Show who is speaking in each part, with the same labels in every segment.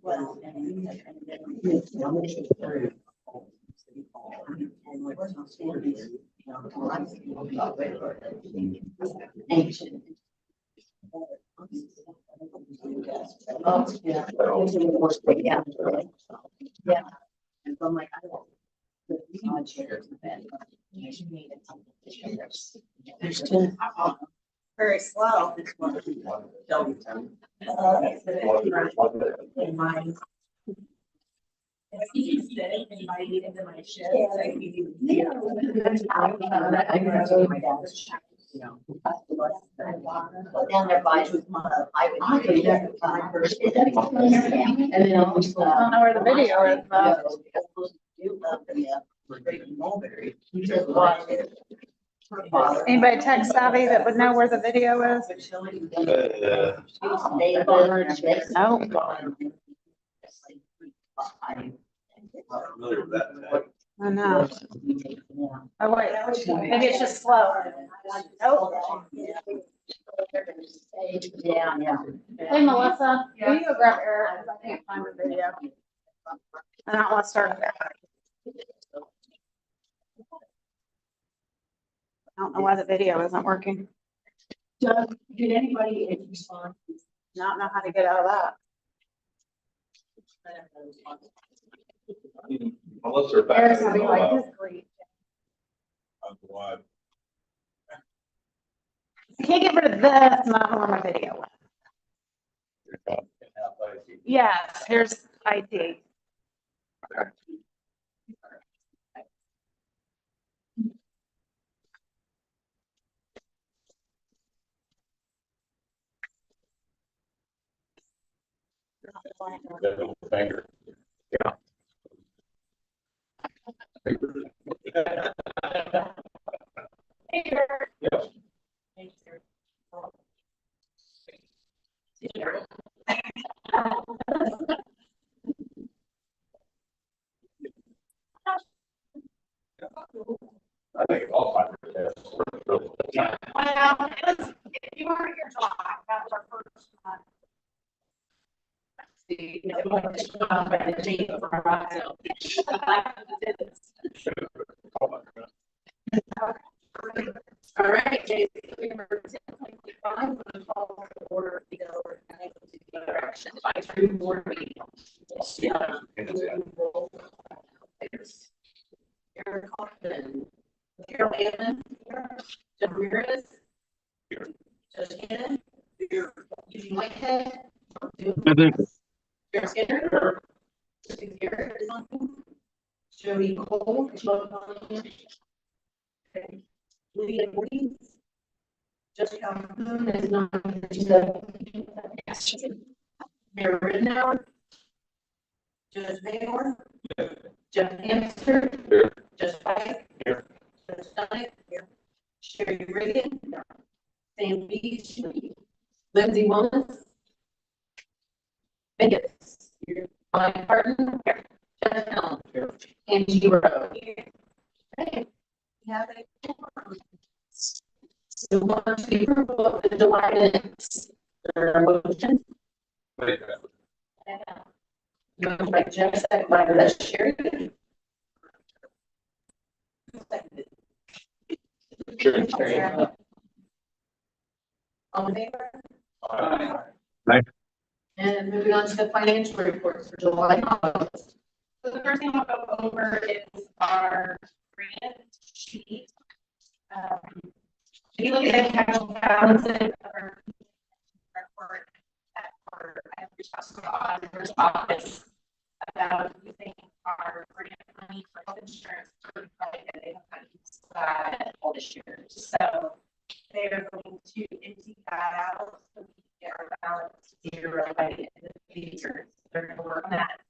Speaker 1: Well, ancient. Oh, yeah. Yeah. Yeah. And so I'm like, I don't. On chairs in bed. There's two. Very slow. In my. Invited into my shed. I graduated my dad's. Down there by my, I could never find her. And then I was.
Speaker 2: I don't know where the video is, though. Anybody tech savvy that would know where the video is? I know. Oh, wait, maybe it's just slow. Oh.
Speaker 1: Yeah, yeah.
Speaker 2: Hey, Melissa, will you go grab Eric? 'Cause I can't find the video. I don't want to start there. I don't know why the video isn't working.
Speaker 1: Doug, did anybody respond?
Speaker 2: Not know how to get out of that.
Speaker 3: Unless they're back.
Speaker 2: Eric's gonna be like, this grief. I can't get rid of this, not on my video. Yes, here's IT.
Speaker 3: Finger. Yeah. Yes. I think all five of them.
Speaker 2: Well, it was, if you were here July, that was our first one.
Speaker 1: All right, Jason. I'm going to follow the order of the direction by through board meeting. Yeah. Eric Hoffman, Carol Hammond, Jim Ramirez, Judge Cannon, Eugene Whitehead, Jared Skinner, Jesse Garrett is on here. Jody Cole is on here. Okay. Lydia Williams. Jessica Calhoun is not. Yes. Mayor Rittenhour. Judge Mayor. Jeff Hamster. Judge Pike. Judge Stein. Sherry Reagan. Sam Beach. Lindsay Willis. Vegas. Brian Barton. Jeff Helm. Angie Rowe. Okay. Have it. So one to the approval of the July minutes. There are motions. Moved by Jeff, second by Sherry. All in favor?
Speaker 3: Aye.
Speaker 1: And moving on to the financial reports for July and August.
Speaker 2: So the first thing I'll go over is our grant sheet. If you look at the cash balances of our report, I reached out to the auditor's office about using our grant money for health insurance for they haven't used that all this year. So they are going to empty that out so we can get our balance zero by the end of the year. They're going to work on that.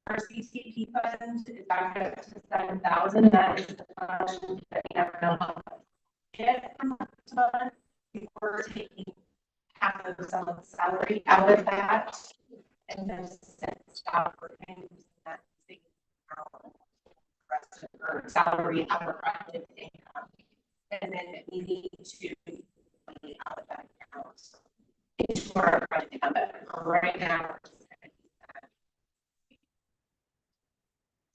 Speaker 2: Our CCP fund is back up to 7,000. That is the fund that we never know how to get from the fund. We're taking half of someone's salary out of that and then set staff for things that they rest of her salary out of active income. And then we need to money out of that account. each of our project, but right now.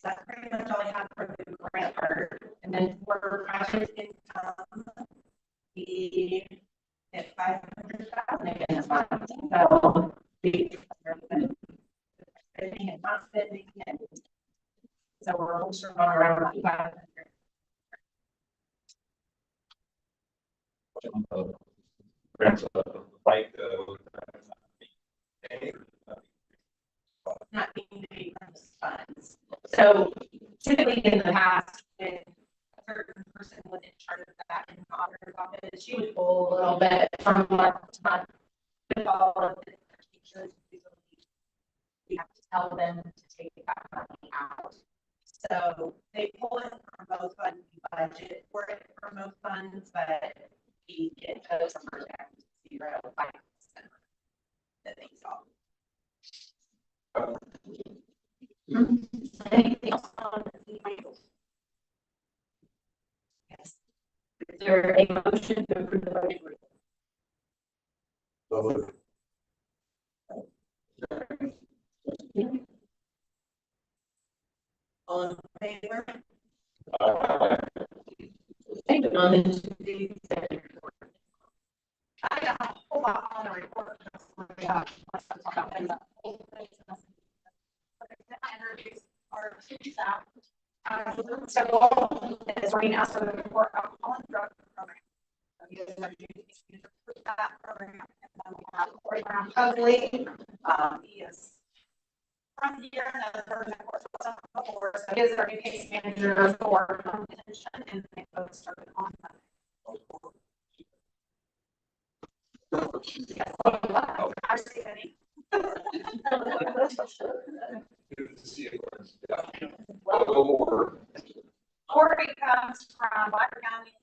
Speaker 1: That's pretty much all I have for the grant part. And then for project income, we hit 500,000 again this month. So we spending and not spending and so we're also going around 500.
Speaker 3: Grants, like,
Speaker 2: Not being paid from those funds. So typically in the past, when a certain person was in charge of that in the auditor's office, she would pull a little bit from month to month. With all of the teachers, we have to tell them to take that money out. So they pull it from both funds, we budget for it from both funds, but we get those numbers down to 0.5% that they saw. Anything else on the items? Yes. Is there a motion to approve the budget?
Speaker 1: All in favor?
Speaker 2: Thank you. On into the executive report. I got a whole lot on the report. Yeah. I introduced our city staff. So all is right now, so the report alcohol and drug program. So you guys are using that program, and then we have Corey Brown Cogley. He is from here, another person, of course, was on before, so he is our new case manager for detention, and they both started on that. Yes, wow, I see any.
Speaker 3: Good to see you. Or
Speaker 2: Corey comes from Black County.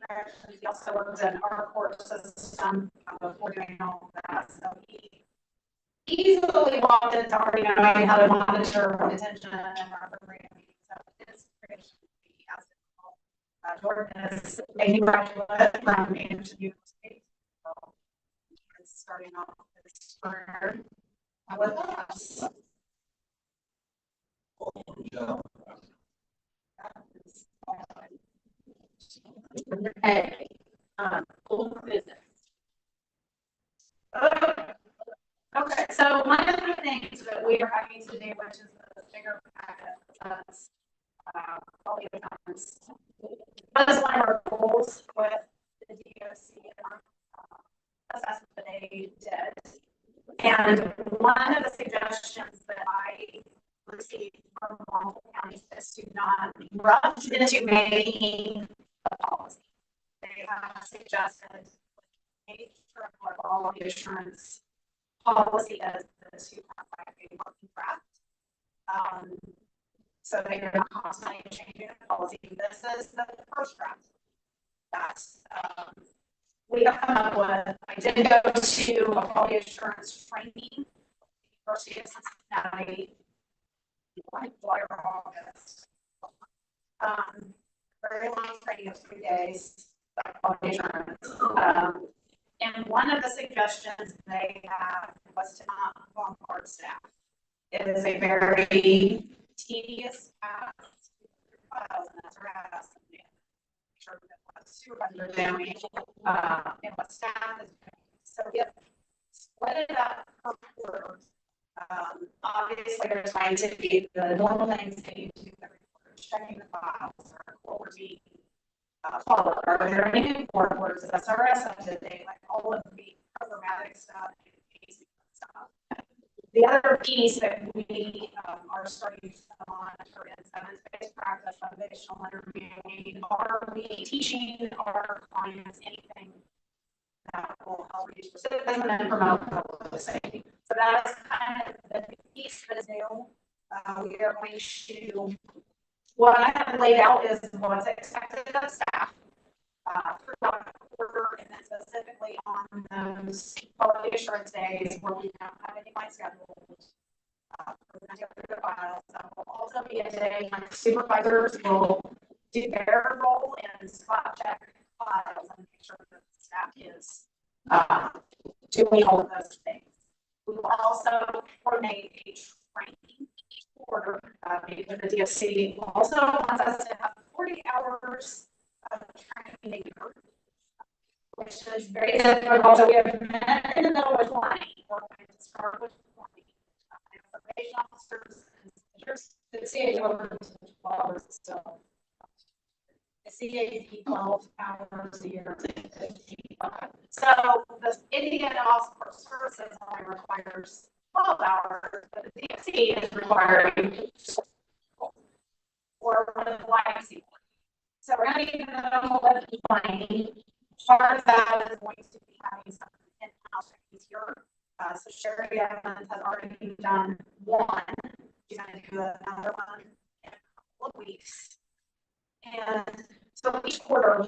Speaker 2: Corrections. He also works in our court system. We're doing all of that. So he easily walked into already knowing how to monitor detention and our programming. So it's pretty as Jordan is a new graduate from Anderson University. So he's starting off this spring with us. Okay, old business. Okay, so one of the things that we are having today, which is the bigger packet, all the times, was one of our goals with the DOC assessment that they did. And one of the suggestions that I received from multiple counties is to not rush into making a policy. They have suggested make sure of all the assurance policy as the 2.5 working draft. So they're not constantly changing the policy. This is the first draft. That's we have come up with. I did go to a quality assurance training, University of Cincinnati, August. Very long training of 3 days. Quality assurance. And one of the suggestions they had was to not bombard staff. It is a very tedious task. And that's harassment. Sure that what supervisor doing, and what staff is doing. So if split it up per quarter, obviously there's going to be the normal things that you do every quarter, checking the files or what we're being followed. Are there any important words, SRS up to date, like all of the programmatic stuff, basic stuff. The other piece that we are starting to monitor is evidence-based practice, foundational interviewing. Are we teaching our clients anything that will help reduce recidivism and promote public safety? So that is kind of the piece that is new. We are going to, what I have laid out is what's expected of staff throughout the quarter, and then specifically on those quality assurance days where we don't have any light schedules. We're going to go through the files. That will also be a day when supervisors will do their role and spot check files and make sure that the staff is doing all of those things. We will also coordinate a training order because the DOC also wants us to have 40 hours of training a year, which is very difficult. So we have men in the middle with 20. We're going to start with 20 information officers and the CA over 12 is still. The CA 12 hours a year. So the Indiana Officer of Services only requires 12 hours, but the DOC is requiring or one of the YC. So we're going to get another 20. Part of that is going to be having some in-house here. So Sherry Evans has already done one. She's going to do another one in a couple of weeks. And so each quarter,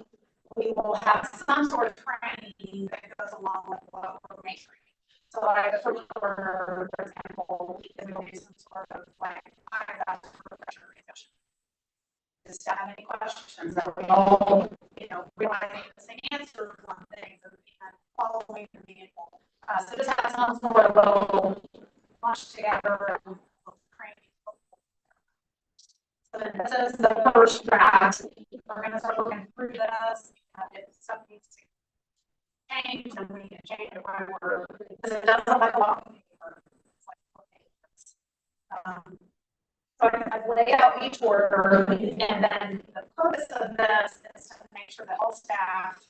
Speaker 2: we will have some sort of training that goes along with what we're making. So like the first quarter, for example, we will do some sort of like refresher discussion. Just to have any questions that we all, realizing the same answer for one thing, so and following the manual. So just have some sort of a lunch together and training. So this is the first draft. We're going to start looking through this. If stuff needs to change, then we can change it whenever. Because it does look like a lot of paper. So I'm going to lay out each order, and then the purpose of this is to make sure that all staff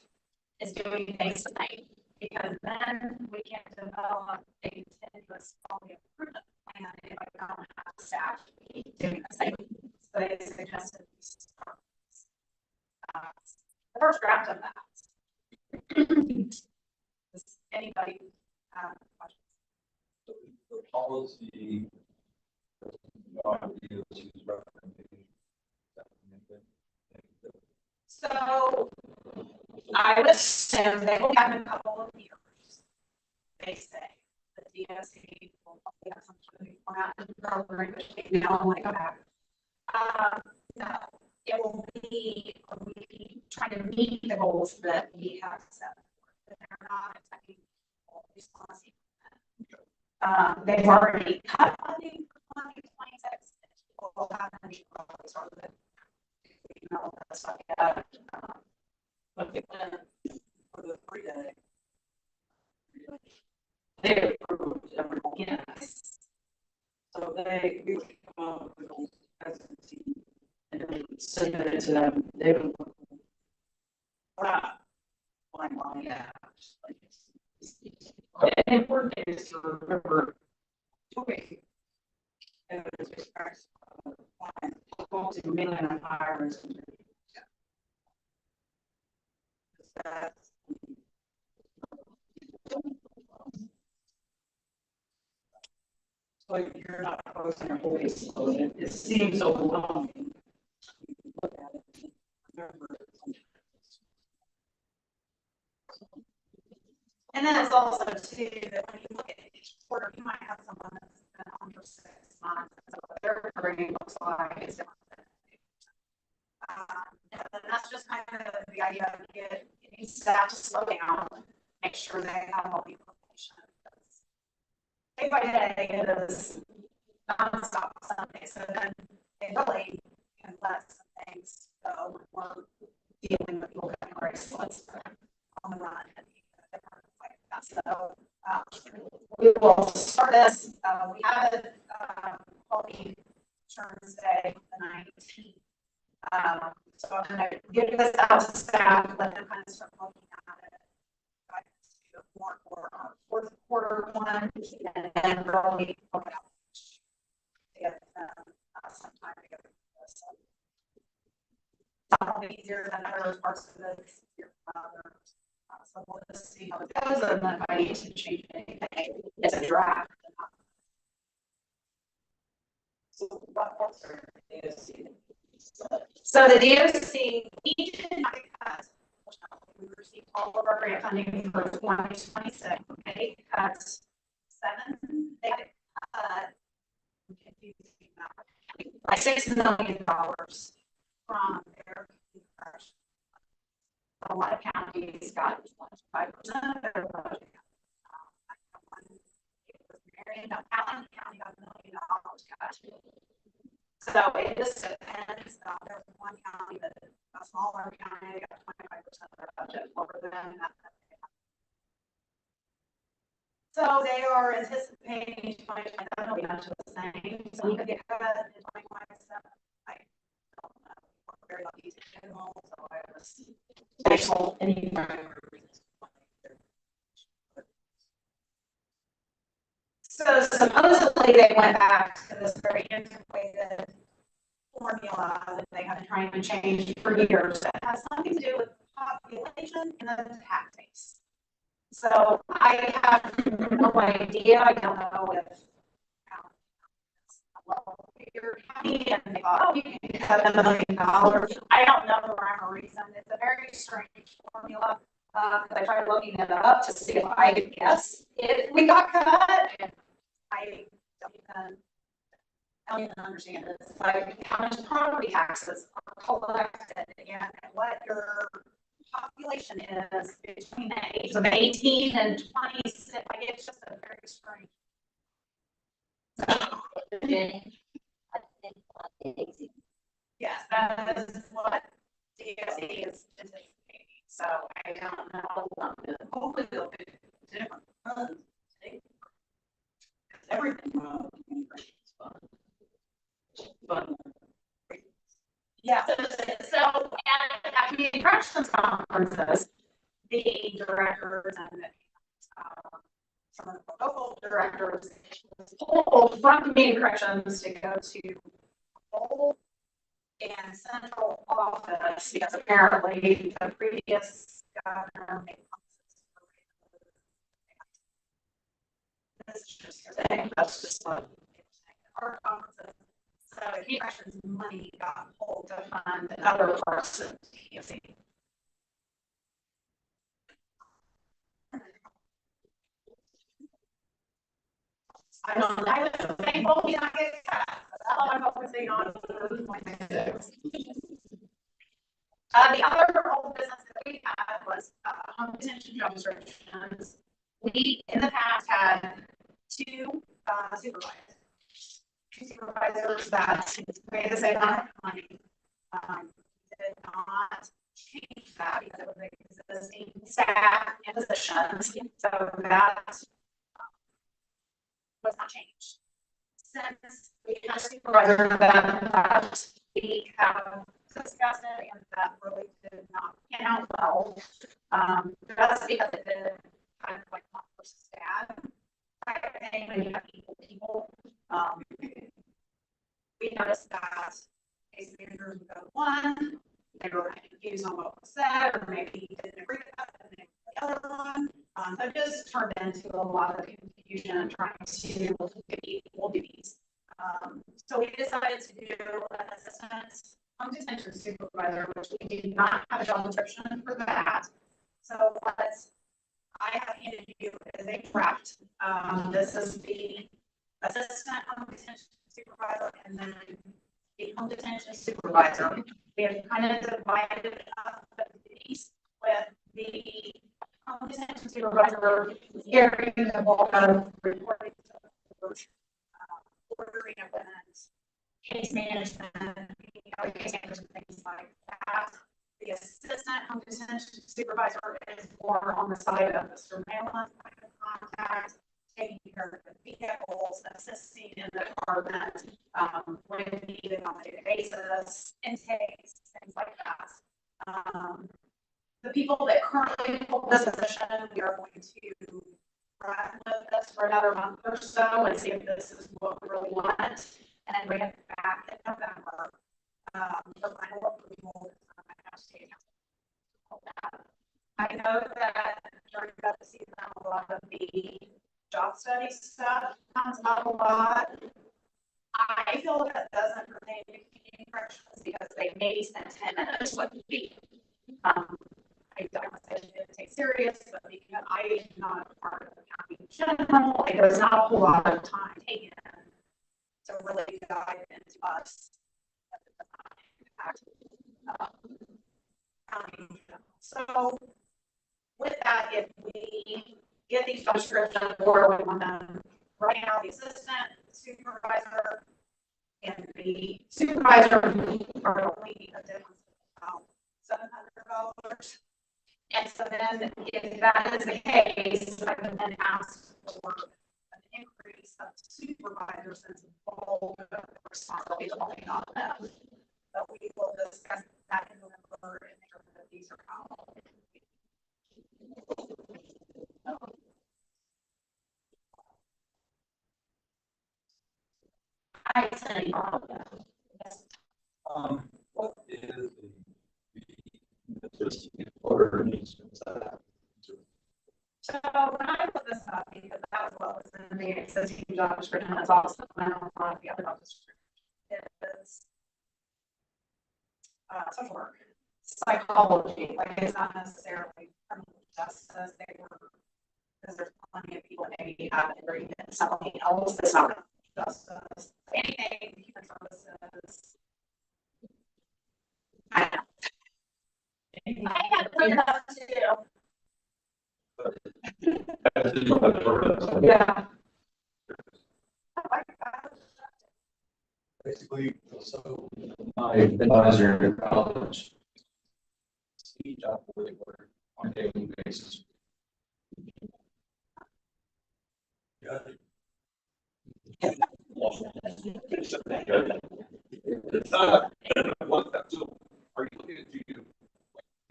Speaker 2: is doing things tonight, because then we can develop a continuous quality improvement plan if I don't have staff doing the same. So they suggested the first draft of that. Does anybody have questions?
Speaker 3: The policy.
Speaker 2: So I would assume they will have in a couple of years. They say the DOC will probably have some sort of format in the program, which they don't want to go back. No, it will be trying to meet the goals that we have set. But they're not expecting all these policies. They've already cut funding for 2026. We'll have any problems with it. That's not yet. But for the 3-day, they approved everything. Yes. So they come up with those presidency and then submit it to them. They would line. Yeah. The important thing is to remember doing evidence based practice to mainland empires. So you're not posting a voice, so it seems overwhelming. Look at it. Remember. And then it's also too that when you look at each quarter, you might have someone that's been under 6 months. So their brain looks like it's different. And that's just kind of the idea of getting staff to slow down, make sure they have all the information. Day by day, it is nonstop Sunday, so then they really can let some things go. We're dealing with people getting bracelets on the run and different like that. So we will start this. We have it Quality Assurance Day, the 19th. So I'm going to give this out to staff, let them kind of start looking at it. I can do more for our fourth quarter one, and then really look at to get some time to get this. It's probably easier than other parts of this year. So we'll just see how it goes, and then if I need to change anything, it's a draft. So what else are DOC? So the DOC, we did not cut. We received all of our grant funding for 2026. They cut 7. They cut like $6 million from their a lot of counties got 25% of their budget. Marion, Allen County got $1 million cut. So it just depends. There's one county that a smaller county got 25% of their budget lower than that. So they are anticipating 2027 will be much of the same. So you could get cut in 2027. I don't know. We're very lucky to get them all. So I was thankful. So supposedly they went back to this very antiquated formula that they have been trying to change for years that has something to do with population and the tax base. So I have no idea. I don't know if your county and they thought, oh, you can cut $1 million. I don't know the rhyme or reason. It's a very strange formula. I tried looking it up to see if I could guess if we got cut. And I don't even understand it. It's like how much property taxes are collected and what your population is between the ages of 18 and 26. Like it's just a very strange. Yes, that is what DSE is anticipating. So I don't know. Hopefully they'll be different. Everything. Yeah. So at community corrections conferences, the directors and some of the local directors pulled from community corrections to go to local and central office because apparently the previous governor made this is just a thing. That's just what our conferences. So community corrections money got pulled to fund other parts of TSC. I don't know. I was saying, well, you're not getting cut. That's all I'm focusing on. The other old business that we had was home detention job descriptions. We, in the past, had two supervisors that made the same amount of money. Did not change that because it was existing staff and positions. So that was not changed. Since we had a supervisor that we have discussed it and that really did not pan out well. That's because it did kind of like not versus dad. When you have people, we noticed that case managers would go to one, they were confused on what was said, or maybe didn't agree with that, and they the other one. So it just turned into a lot of confusion trying to get equal duties. So we decided to do an assistant home detention supervisor, which we did not have a job description for that. So what I have handed you is a draft. This is the assistant home detention supervisor and then the home detention supervisor. We have kind of divided up the duties with the home detention supervisor carrying the bulk of reporting to the coach, ordering events, case management, case management, things like that. The assistant home detention supervisor is more on the side of the surveillance, contact, taking care of the vehicles, assisting in the department when needed on a daily basis, intakes, things like that. The people that currently hold this position, we are going to run with this for another month or so and see if this is what we really want, and then bring it back in November for final approval. I know that during the season, a lot of the job study stuff comes up a lot. I feel that doesn't pertain to community corrections because they may spend 10 minutes with me. I don't say it take serious, but because I am not a part of the county in general, there's not a whole lot of time taken to really dive into us. So with that, if we get these job descriptions or we want them, right now, the assistant supervisor and the supervisor are only a difference of $700. And so then if that is the case, I would then ask for an increase of supervisor since the bulk of the responsibility is only on them. But we will discuss that in November and make sure that these are out. I say all of them. Yes.
Speaker 3: What is the just order needs to
Speaker 2: So when I put this up, because that was what was in the existing job description, that's also when I was the other job description. It is social work, psychology, like it's not necessarily criminal justice. They were, because there's plenty of people that maybe have an agreement, something else that's not criminal justice. Anything human services. I know. I had to put it up too. Yeah.
Speaker 3: basically, so my advisor in college, he job where they work on a daily basis. Yeah. It's not, what that, so are you looking to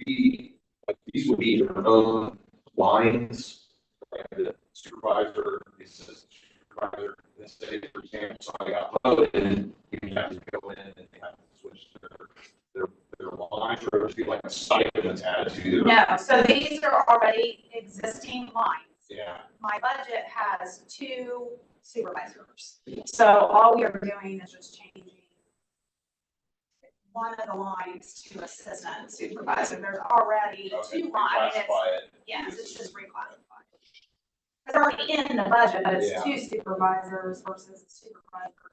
Speaker 3: be, like, these would be your own lines, like the supervisor, the assistant supervisor, let's say, for example, somebody got voted, you have to go in and they have to switch their lines, or it would be like a stipend attached to their.
Speaker 2: No, so these are already existing lines.
Speaker 3: Yeah.
Speaker 2: My budget has 2 supervisors. So all we are doing is just changing one of the lines to assistant supervisor. There's already
Speaker 3: Okay,
Speaker 2: 2 lines.
Speaker 3: classify it.
Speaker 2: Yes, it's just reclassified. It's already in the budget, but it's
Speaker 3: Yeah.
Speaker 2: 2 supervisors versus a supervisor.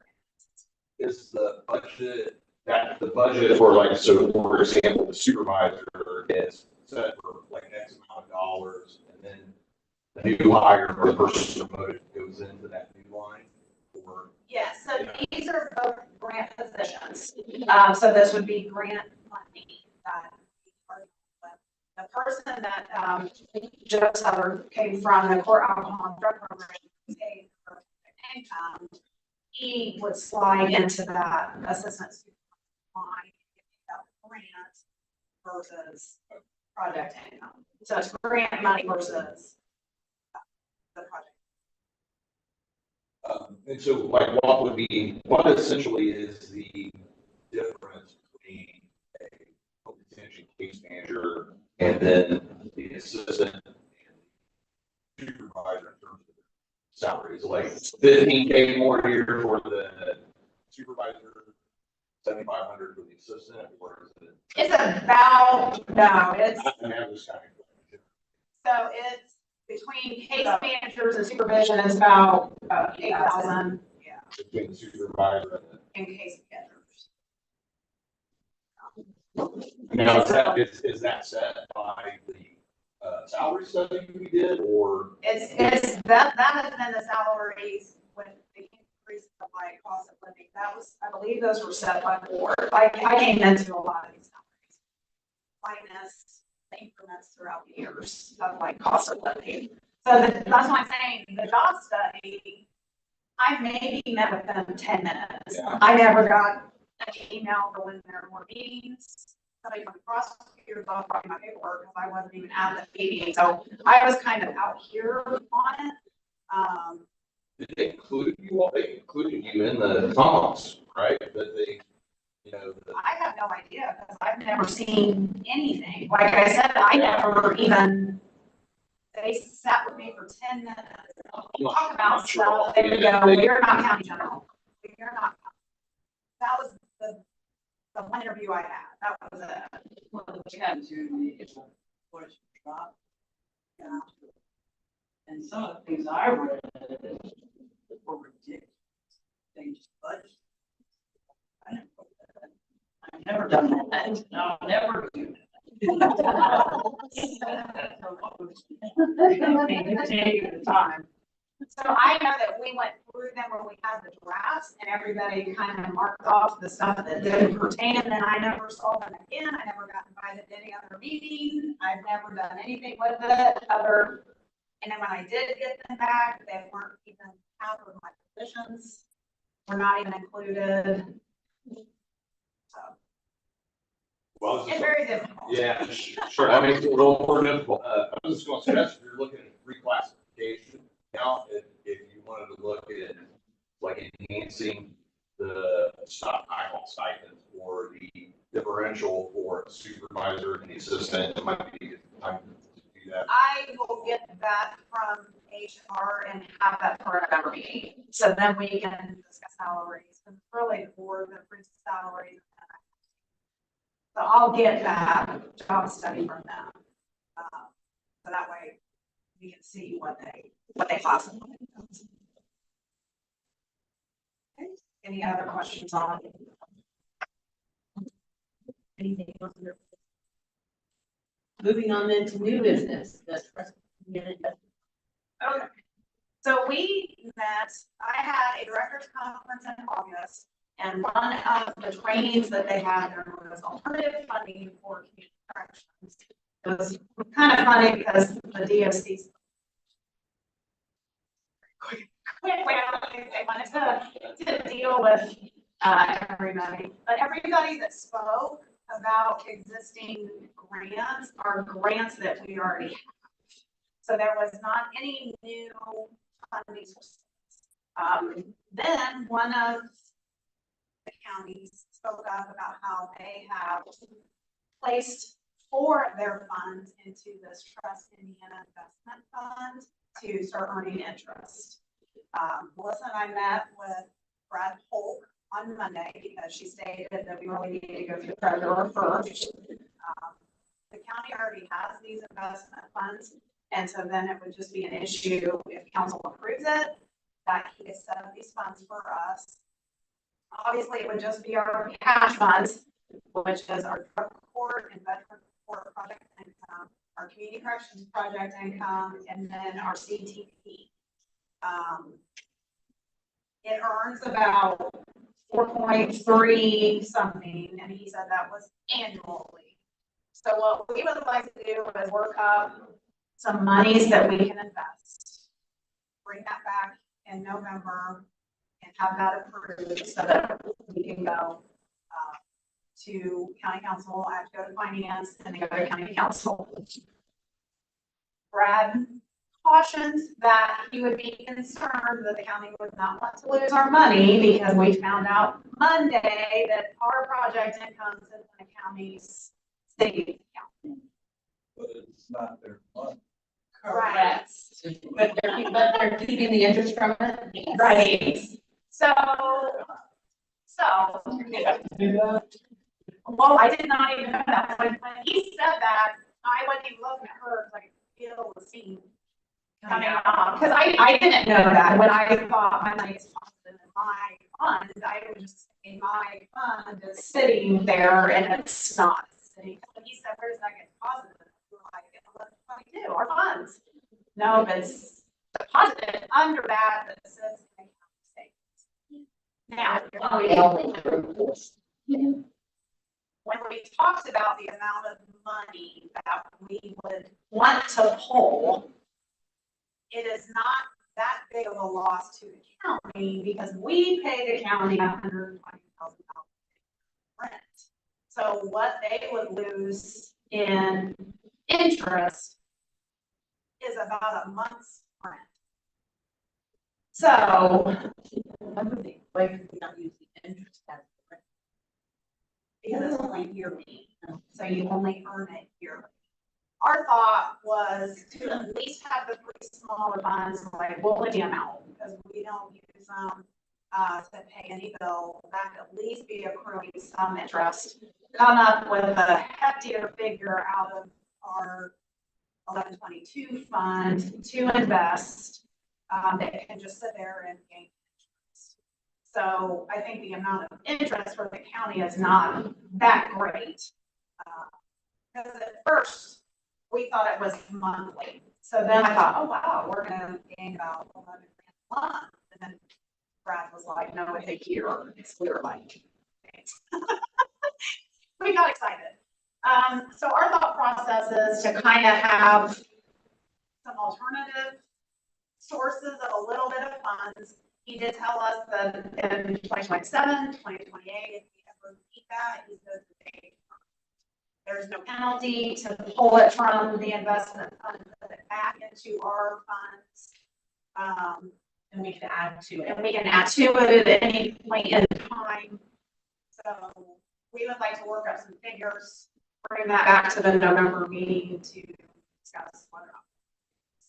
Speaker 3: Is the budget, that the budget for, like, so for example, the supervisor is set for like X amount of dollars, and then the new hire or the person promoted goes into that new line, or?
Speaker 2: Yes, so these are both grant positions. So this would be grant money that the person that Joe Sutter came from the court alcohol and drug program paid for income. He would slide into that assistant supervisor line grant versus project income. So it's grant money versus the project.
Speaker 3: And so, like, what essentially is the difference between a detention case manager and then the assistant and supervisor in terms of salaries? Like $15K more a year for the supervisor, $7,500 for the assistant, or is it?
Speaker 2: It's about, no, it's,
Speaker 3: I mean, I'm just kind of.
Speaker 2: so it's between case managers and supervision is about 8,000. Yeah.
Speaker 3: Between the supervisor and
Speaker 2: In case managers.
Speaker 3: the. Now, is that set by the salary study we did, or?
Speaker 2: It's, that has been the salaries with the increase of like cost of living. That was, I believe those were set by the board. Like I came into a lot of these salaries. Minus the increments throughout the years of like cost of living. So that's what I'm saying. The job study, I maybe met with them 10 minutes.
Speaker 3: Yeah.
Speaker 2: I never got an email for when there were meetings. Somebody from the prosecutor's office brought my paperwork because I wasn't even at the meeting. So I was kind of out here on it.
Speaker 3: Did they include you? Well, they included you in the comments, right? That they, you know.
Speaker 2: I have no idea because I've never seen anything. Like I said, I never even, they sat with me for 10 minutes. Talk about stuff. There we go. You're not county general. You're not. That was the one interview I had. That was it.
Speaker 4: Well, what you have to is what is drop. Yeah. And some of the things I read were ridiculous. They just budget. I never done that. No, I'll never do that.
Speaker 1: Take the time. So I know that we went through them when we had the drafts and everybody kind of marked off the stuff that didn't pertain, and then I never saw them again. I never got invited to any other meeting. I've never done anything with it other, and then when I did get them back, they weren't even half of my positions, were not even included. So
Speaker 3: Well,
Speaker 1: it's very difficult.
Speaker 3: yeah, sure, that makes it a little more difficult. I'm just gonna stress, if you're looking at reclassification, now, if you wanted to look at like enhancing the stop eyeball stipends or the differential for a supervisor and the assistant, it might be a good time to do that.
Speaker 1: I will get that from HR and have that for another meeting. So then we can discuss salaries and really the board that brings salaries. So I'll get that job study from them. So that way we can see what they possibly. Okay. Any other questions on?
Speaker 5: Anything else? Moving on then to new business, the trust unit.
Speaker 1: Okay. So we met, I had a director's conference in August, and one of the trainings that they had there was alternative funding for community corrections. It was kind of funny because the DOC they wanted to deal with everybody, but everybody that spoke about existing grants are grants that we already have. So there was not any new funding sources. Then one of the counties spoke up about how they have placed 4 of their funds into this Trust Indiana Investment Fund to start earning interest. Melissa and I met with Brad Polk on Monday because she stated that we really need to go through the treasurer first. The county already has these investment funds, and so then it would just be an issue if council approves it, that he could set up these funds for us. Obviously, it would just be our cash funds, which is our drug court and veteran court project income, our community corrections project income, and then our CTP. It earns about 4.3 something, and he said that was annually. So what we would like to do is work up some monies that we can invest, bring that back in November and have that approved so that we can go to county council. I have to go to finance and then go to county council. Brad cautions that he would be concerned that the county would not want to lose our money because we found out Monday that our project income is in the county's savings account.
Speaker 6: But it's not their money.
Speaker 1: Correct.
Speaker 5: But they're keeping the interest from it?
Speaker 1: Right. So. Well, I did not even know that. When he said that, I wasn't even looking at her, like, feel the scene coming up. Because I didn't know that. When I thought my money is positive in my fund, I was just saying my fund is sitting there and it's not sitting. When he said, where's that get positive? We're like, what the fuck do? Our funds. No, but it's deposited under that says now, when we talked about the amount of money that we would want to pull, it is not that big of a loss to the county because we pay the county $120,000 rent. So what they would lose in interest is about a month's rent. So
Speaker 5: Why would we not use the interest as the rent?
Speaker 1: because it's only yearly, so you only earn it yearly. Our thought was to at least have the 3 smaller funds, like we'll let them out because we don't use them to pay any bill. That could at least be accruing some interest. Come up with a heftier figure out of our 1122 fund to invest that can just sit there and gain interest. So I think the amount of interest for the county is not that great.
Speaker 2: Because at first, we thought it was monthly. So then I thought, oh, wow, we're gonna gain about 11 grand a month. And then Brad was like, no, it's a year. We were like, thanks. We got excited. So our thought process is to kind of have some alternative sources of a little bit of funds. He did tell us that in 2027, 2028, if we ever need that, he says there's no penalty to pull it from the investment fund, put it back into our funds.
Speaker 1: And we can add to
Speaker 2: And
Speaker 1: it.
Speaker 2: we can add to it at any point in time. So we would like to work up some figures, bring that back to the November meeting to discuss whether or not.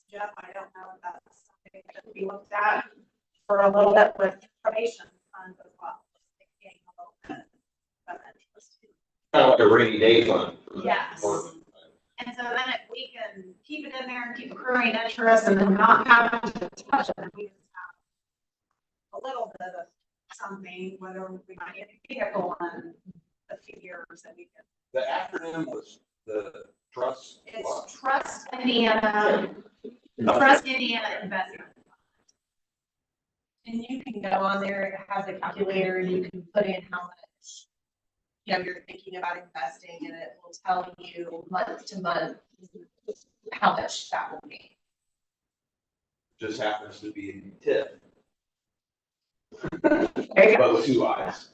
Speaker 2: Jeff, I don't know if that's something that we looked at for a little bit with probation funds as well. Getting a little bit of interest.
Speaker 3: Kind of like a rainy day fund.
Speaker 2: Yes.
Speaker 3: Or-
Speaker 2: And so then if we can keep it in there and keep accruing interest and then not having to touch it, we just have a little bit of something, whether we might get a vehicle and a few years that we can.
Speaker 3: The acronym was the trust.
Speaker 2: It's Trust Indiana Investment.
Speaker 1: And you can go on there, it has a calculator, and you can put in how much, you're thinking about investing, and it will tell you month to month how much that will be.
Speaker 3: Just happens to be in tip,
Speaker 2: There you go.
Speaker 3: but with two eyes.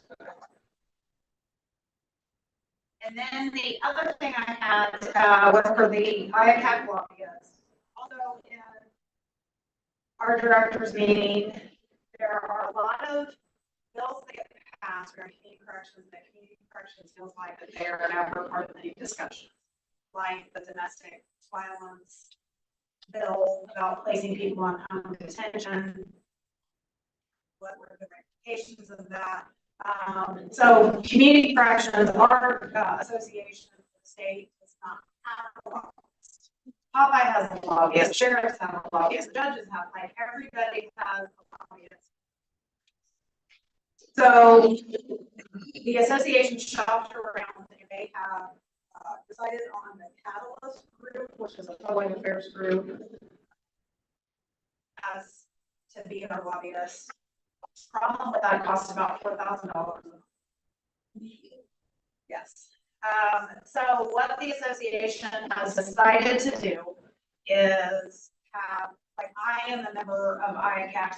Speaker 2: And then the other thing I had was for the IACAC lobbyists. Also in our directors meeting, there are a lot of bills that get passed or community corrections feels like that they are never part of the discussion. Like the domestic violence bill about placing people on home detention. What were the ramifications of that? So community corrections, our association of the state does not have a lobbyist. Popeye has a lobbyist, sheriffs have a lobbyist, judges have, like, everybody has a lobbyist. So the association shopped around and they have decided on the Catalyst group, which is a public affairs group, as to be our lobbyist. Problem with that costs about $4,000. Yes. So what the association has decided to do is have, like, I am a member of IACAC.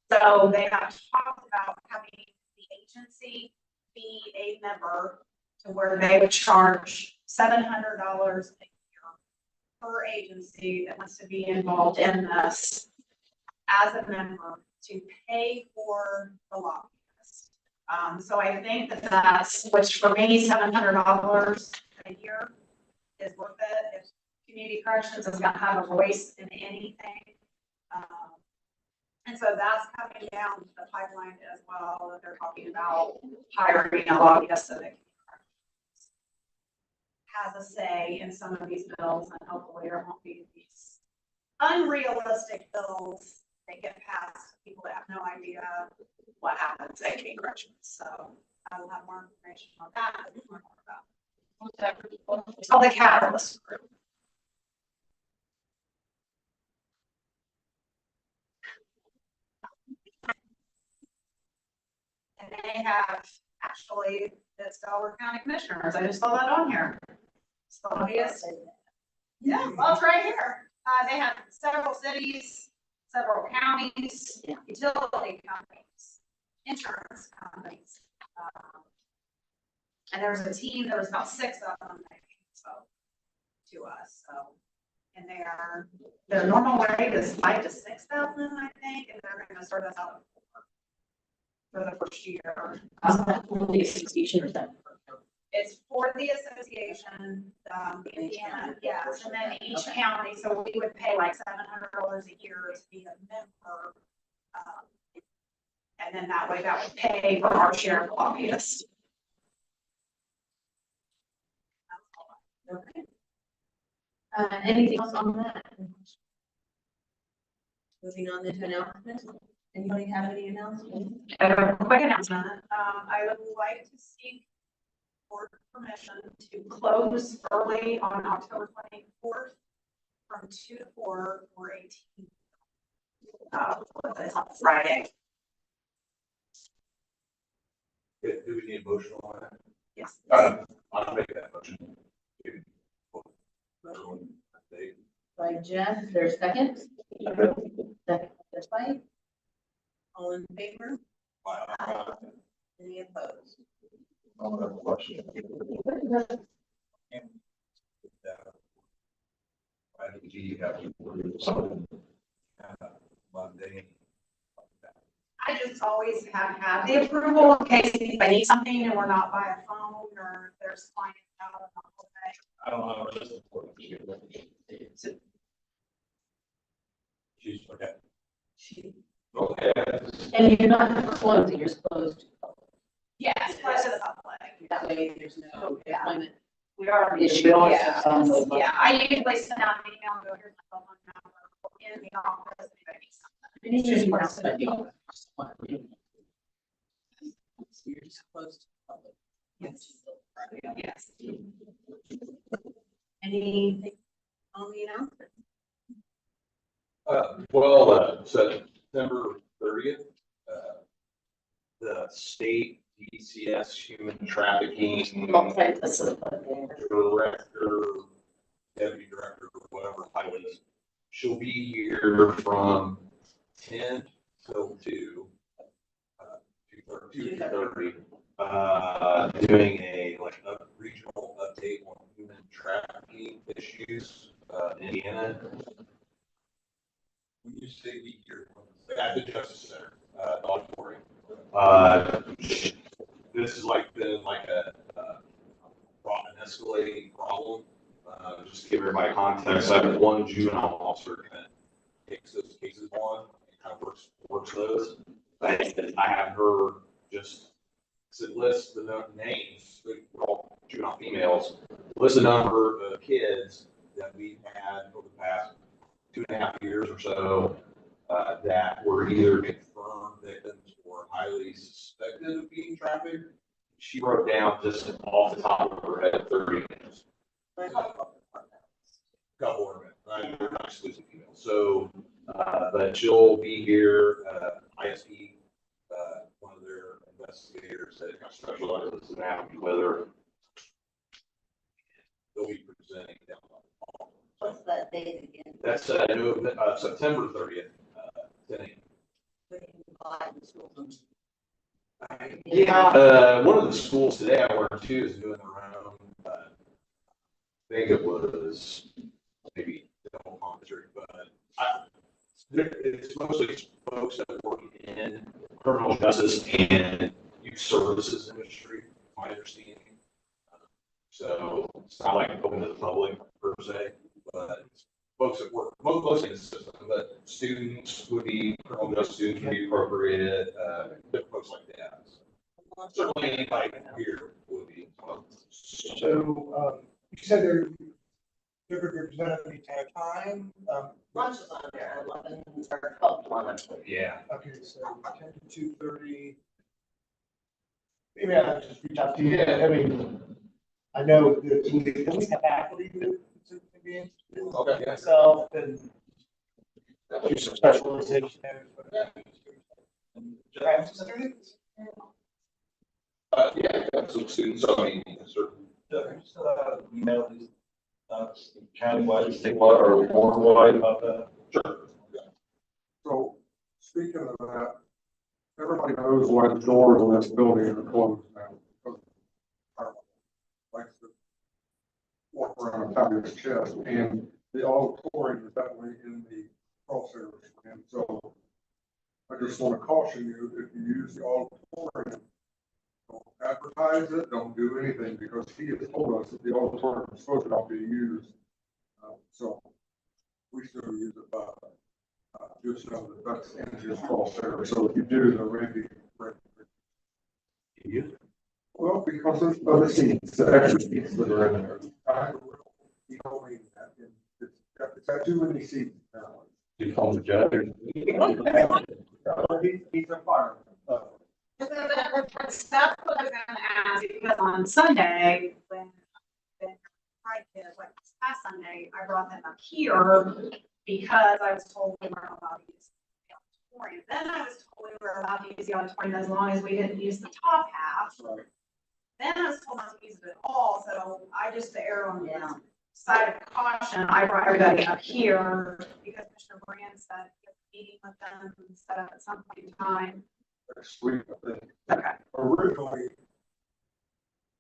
Speaker 2: So they have talked about having the agency be a member to where they would charge $700 a year per agency that wants to be involved in this as a member to pay for the lobbyist. So I think that that's, which for me, $700 a year is worth it. If community corrections is gonna have a voice in anything. And so that's coming down the pipeline as well, that they're talking about hiring a lobbyist so that has a say in some of these bills, and hopefully there won't be these unrealistic bills that get passed, people that have no idea what happens at community corrections. So I will have more information on that, but more about. It's called the Catalyst Group. And they have actually the Delaware County Commissioners. I just saw that on here. So yes. Yeah, well, it's right here. They have several cities, several counties, utility companies, insurance companies. And there was a team, there was about 6 of them that came spoke to us, so. And their normal rate is 5,000 to 6,000, I think, and they're gonna start us out for the first year.
Speaker 5: Only 60%.
Speaker 2: It's for the association, Indiana, yes, and then each county, so we would pay like $700 a year to be a member. And then that way that would pay for our share of lobbyists.
Speaker 5: Okay. Anything else on that? Moving on into announcements. Anybody have any announcements?
Speaker 2: A quick announcement, I would like to seek
Speaker 1: board permission to close early on October 24th from 2 to 4 or 18. It's on Friday.
Speaker 3: Do we need a motion on that?
Speaker 1: Yes.
Speaker 3: I'll make that motion.
Speaker 5: By Jeff, is there a second? Second, that's right. All in favor? Any opposed?
Speaker 6: Question. Why did we have to do something Monday?
Speaker 1: I just always have had the approval in case I need something and we're not by a phone or there's clients out on the holiday.
Speaker 6: I don't know, it's just important. She's okay.
Speaker 3: Okay.
Speaker 5: And you're not closing, you're supposed to.
Speaker 1: Yes, close to the public.
Speaker 5: That way there's no employment
Speaker 1: We already.
Speaker 5: issue.
Speaker 1: Yeah, I usually send out an email and go, here's my phone number, in the office, if anybody needs something.
Speaker 5: So you're just close to the public.
Speaker 1: Yes.
Speaker 5: Anything on the announcement?
Speaker 3: September 30th, the state DCS human trafficking director, deputy director, whatever title it is, she'll be here from 10 till 2, 2:30, doing a regional update on human trafficking issues in Indiana.
Speaker 6: When you say we hear from
Speaker 3: At the Justice Center, auditorium. This has been an escalating problem. Just to give everybody context, I have one juvenile officer that takes those cases on and kind of works those. I have her just list the names, we're all juvenile females, list the number of kids that we've had over the past 2.5 years or so that were either confirmed victims or highly suspected of being trafficked. She wrote down just off the top of her head 30 names. Couple of them, right? They're not exclusive females. So, but she'll be here. ISP, one of their investigators that kind of specializes in that, whether they'll be presenting down.
Speaker 5: What's that date again?
Speaker 3: That's September 30th. 10 a.m. Yeah, one of the schools today I went to is doing around, I think it was maybe double commentary, but it's mostly folks that work in criminal justice and youth services industry, my understanding. So it's not like open to the public per se, but folks that work, mostly in the system, but students would be, criminal justice students would be appropriated, different folks like that. Certainly anybody here would be.
Speaker 7: So, you said they're represented at a time,
Speaker 5: Lunch is on there, 11 or 12 to 1.
Speaker 3: Yeah.
Speaker 7: okay, so 10 to 2:30. Maybe I'll just reach out to you, I mean, I know that we have faculty to be interested.
Speaker 3: Okay.
Speaker 7: Myself and do some specialization there. Students?
Speaker 3: Yeah, got some students, so I mean, certain.
Speaker 6: email these, countywide, statewide, or board-wide about that.
Speaker 3: Sure.
Speaker 8: So, speaking of that, everybody knows why the doors in this building are closed now. Like to walk around and tap your chest, and the auditorium is definitely in the crosshairs. And so, I just want to caution you, if you use the auditorium, don't advertise it, don't do anything, because he has told us that the auditorium is supposed to not be used. So, we still use it, but just know that that's in his crosshair. So if you do, they're ready. Well, because there's other seats, the extra seats that are in there. You don't need that. It's got too many seats now.
Speaker 6: You call the judge.
Speaker 8: He's a fireman.
Speaker 1: That's what I was gonna ask, because on Sunday, when Pride Kids, like this past Sunday, I brought them up here because I was told we weren't allowed to use the auditorium. Then I was told we were allowed to use the auditorium as long as we didn't use the top half. Then I was told not to use it at all, so I just err on the side of caution. I brought everybody up here because Mr. Brand said he was meeting with them and set up at some point in time.
Speaker 8: Next week, I think.
Speaker 1: Okay.
Speaker 8: Originally,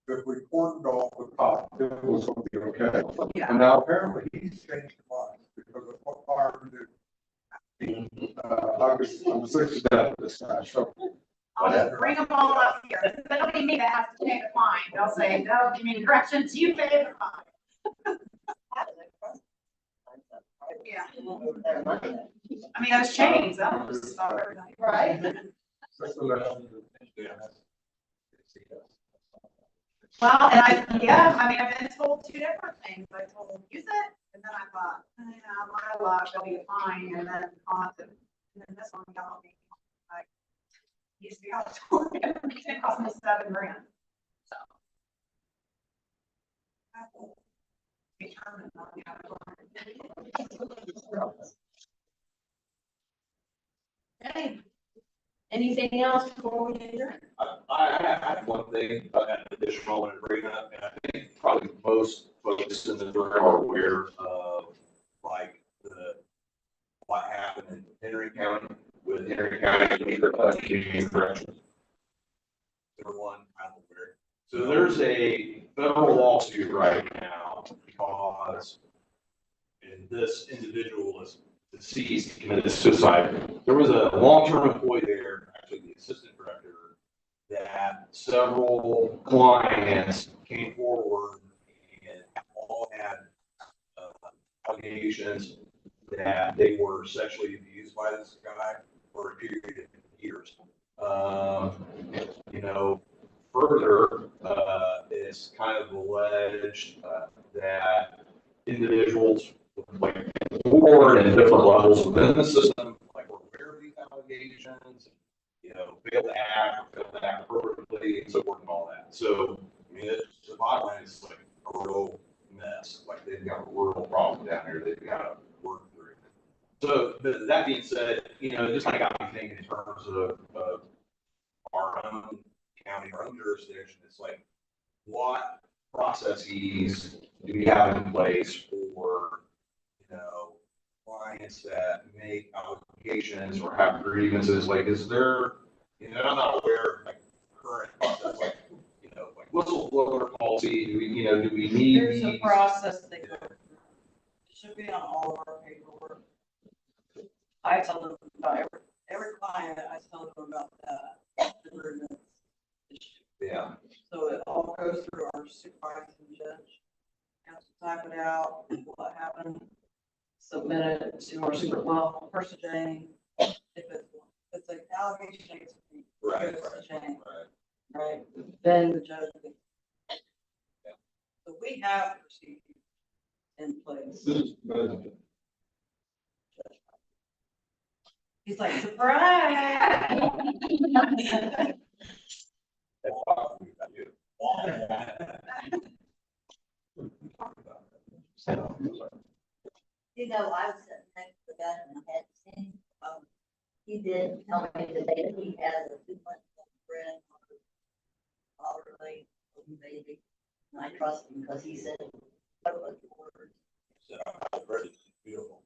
Speaker 8: if we cordoned off the top, it was going to be okay.
Speaker 1: Yeah.
Speaker 8: And now apparently he's changed his mind because of what fire did. I'm sick to death of this guy, so.
Speaker 1: I'll just bring them all up here. That'll be me that has to pay the fine. They'll say, no, community corrections, you pay the fine. Yeah. I mean, those chains, that'll just stop everything. Right. Well, and I mean, I've been told two different things. I told them, use it, and then I thought, my luck, they'll be fine, and then awesome. And then this one got me. Like, used to be auditorium, it cost me $7,000. So. Determined on the auditorium.
Speaker 5: Okay. Anything else before we adjourn?
Speaker 3: I have one thing, additional I want to bring up, and I think probably most folks in the room are aware of, like, what happened in Henry County with Henry County Community Corrections. Everyone, I'm aware. So there's a federal lawsuit right now because this individual is deceased, committed suicide. There was a long-term employee there, actually the assistant director, that several clients came forward and all had allegations that they were sexually abused by this guy for a period of years. Further, it's kind of alleged that individuals like board and different levels within the system, like were aware of these allegations, failed to act appropriately, and so forth and all that. So, I mean, the bottom line is like a real mess. Like they've got a real problem down here. They've got to work through. So, that being said, it just kind of got me thinking in terms of our own county, our own jurisdiction. It's like, what processes do we have in place for clients that make allegations or have grievances? Like, is there, I'm not aware of like current process, like whistleblower policy. Do we need?
Speaker 4: There's a process they go through. It should be on all of our paperwork. I tell them about every client, I tell them about that.
Speaker 3: Yeah.
Speaker 4: So it all goes through our supervising judge. Has to type it out, what happened, submit it to our first Jane. If it's an allegation against me,
Speaker 3: Right.
Speaker 4: goes to Jane,
Speaker 3: Right.
Speaker 4: right? Then the judge. So we have procedures in place. He's like, surprise.
Speaker 3: That's probably about you.
Speaker 5: I was sitting next to the guy and I had seen, he did tell me today that he has a 2-month-old friend, elderly baby. And I trust him because he said, what was the word?
Speaker 3: Beautiful.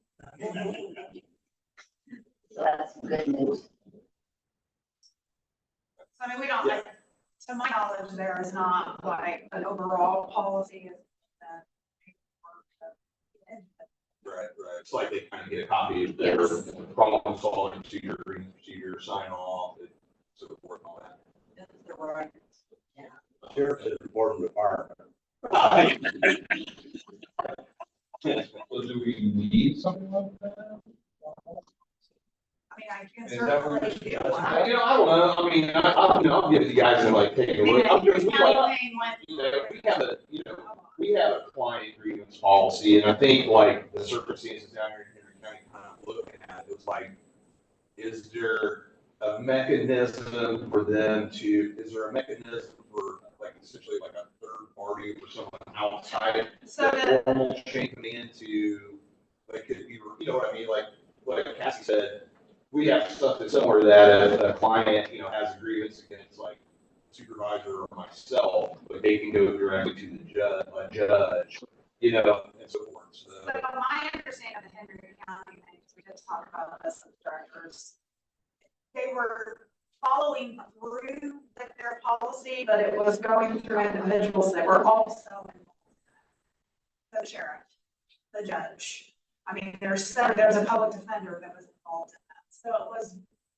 Speaker 5: So that's good news.
Speaker 1: I mean, we don't, like, to my knowledge, there is not like an overall policy.
Speaker 3: Right. It's like they kind of get a copy of their problem solving procedure, procedure, sign off, and so forth and all that.
Speaker 4: That's the right.
Speaker 6: Sheriff is reporting to fire.
Speaker 3: So do we need something like that?
Speaker 1: I mean, I can
Speaker 6: Is that what
Speaker 1: certainly
Speaker 6: you're
Speaker 1: do.
Speaker 3: I don't know. I mean, I'll give the guys and like take a look. We have a client grievance policy, and I think like the circumstances down here in Henry County kind of looking at it, was like, is there a mechanism for them to, is there a mechanism for like essentially like a third party or someone outside
Speaker 2: So the,
Speaker 3: that normal chain come into, like, could you know what I mean? Like Cassie said, we have something similar to that if a client, has a grievance against like supervisor or myself, but they can go directly to the judge, and so forth.
Speaker 2: so my understanding of the Henry County thing, we just talked about this with directors. They were following through with their policy, but it was going through individuals that were also the sheriff, the judge. I mean, there was a public defender that was involved in that. So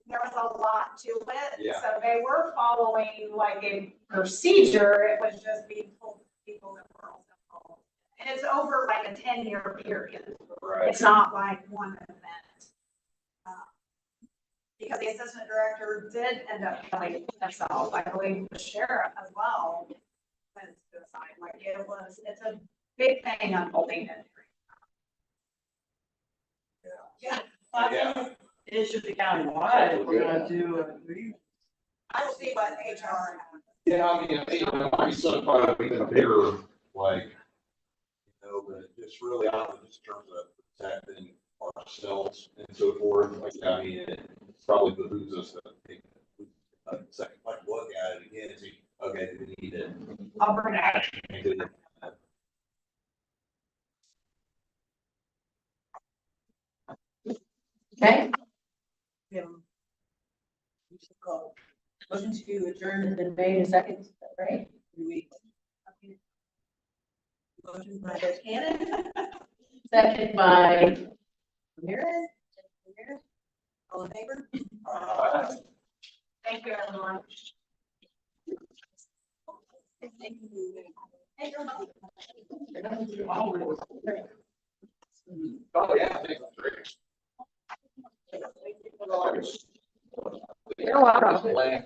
Speaker 2: there was a lot to it.
Speaker 3: Yeah.
Speaker 2: So they were following like a procedure. It was just being told to people that were also involved. And it's over like a 10-year period.
Speaker 3: Right.
Speaker 2: It's not like one event. Because the assistant director did end up killing himself, I believe the sheriff as well. Went suicide, like it's a big thing unfolding in.
Speaker 4: Yeah.
Speaker 3: Yeah.
Speaker 4: It should be countywide if we're gonna do it.
Speaker 2: I'll see what HR.
Speaker 3: Yeah, I mean, my son probably even bigger, like, but just really out just in terms of protecting ourselves and so forth. Like, I mean, it probably behooves us to take a second, look at it again and see, okay, do we need to
Speaker 2: I'll bring it.
Speaker 3: action into it?
Speaker 1: Okay,
Speaker 4: Yeah. We should call. Motion to adjourn
Speaker 1: has been made in seconds, right?
Speaker 4: in 3 weeks. Motion by Judge Cannon,
Speaker 1: Second by Ramirez.
Speaker 4: all in favor?
Speaker 2: Thank you, everyone.
Speaker 3: Oh, yeah, I think that's great.
Speaker 1: You're welcome.